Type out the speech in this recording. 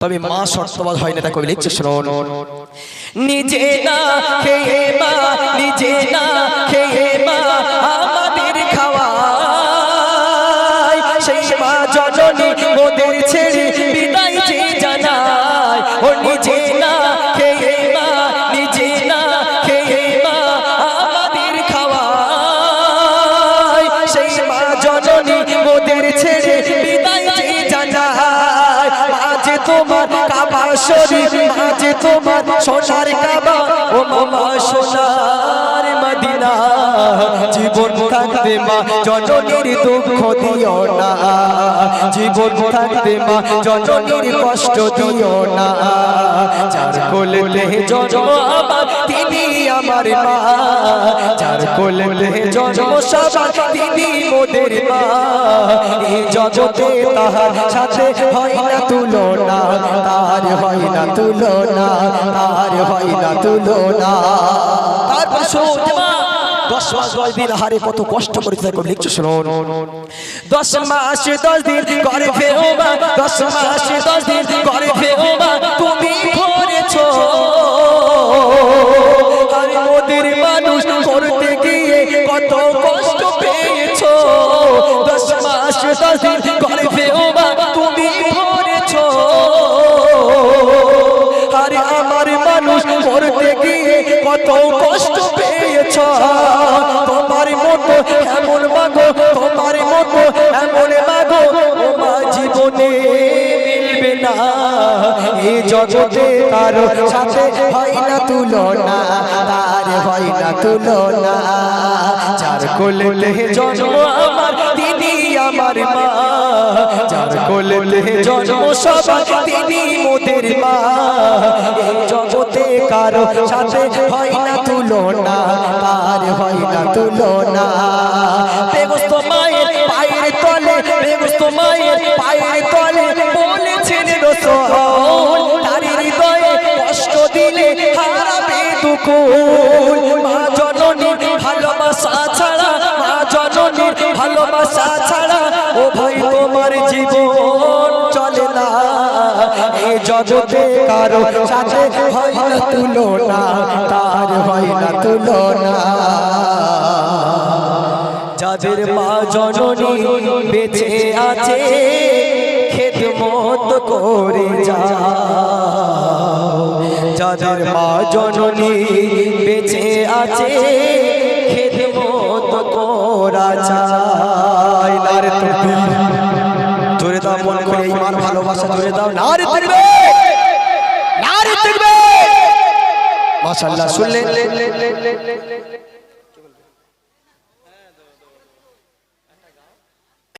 তবে মা শর্তবাদ হয় না। তা কবি লিখছে শুনুন, নিজে না খেয়ে মা, নিজে না খেয়ে মা আমাদের খাওয়ায়, সেই মা জননী মোদের ছেড়ে বিদায় যে জানায়। ও নিজে না খেয়ে মা, নিজে না খেয়ে মা আমাদের খাওয়ায়, সেই মা জননী মোদের ছেড়ে বিদায় যে জানায়। মাঝে তোমার কাবা শরীফ, মাঝে তোমার সোনার কাবা, ও মামা সোনার মদিনা। জীবন থাকতে মা জননীর দুঃখ দিও না, জীবন থাকতে মা জননীর কষ্ট দিও না। যার কোলেতে জন্ম আমার তিনি আমার মা, যার কোলেতে জন্ম সবার তিনি মোদের মা। এই জগতে তাহার সাথে হয় না তুলনা, তার হয় না তুলনা, তার হয় না তুলনা। তারপর শোনা 10 মাস 10 দিন হারে কত কষ্ট করেছে। কবি লিখছে শুনুন, 10 মাস 10 দিন করে ফেওবা, 10 মাস 10 দিন করে ফেওবা তুমি করেছো। আরে মোদের মানুষ করতে গিয়ে কত কষ্ট পেয়েছো। 10 মাস 10 দিন করে ফেওবা তুমি করেছো। আরে আমার মানুষ করতে গিয়ে কত কষ্ট পেয়েছো। তোমার মতো এমন মাগো, তোমার মতো এমন মাগো ও মা জীবনে মিলবে না। এই জগতে কারো সাথে হয় না তুলনা, তার হয় না তুলনা। যার কোলে জন্ম আমার তিনি আমার মা, যার কোলে জন্ম সবার তিনি মোদের মা। এই জগতে কারো সাথে হয় না তুলনা, তার হয় না তুলনা। বেগস্ত মায়ের পায়ের তলে, বেগস্ত মায়ের পায়ের তলে বলেছেন রাসূল, তার হৃদয়ে কষ্ট দিলে হারাবে দুকুল। মা জননীর ভালোবাসা ছাড়া, মা জননীর ভালোবাসা ছাড়া ও ভাই তোমার জীবন চলে না। এই জগতে কারো সাথে হয় না তুলনা, তার হয় না তুলনা। যাদের মা জননী বেঁচে আছে খেদমত করে যাও, যাদের মা জননী বেঁচে আছে খেদমত করা যায়। নারে তাকবীর, জোরে দাও মন করে ঈমান ভালোবাসা জোরে দাও। নারে তাকবীর, নারে তাকবীর। মাশাআল্লাহ শুনলেন।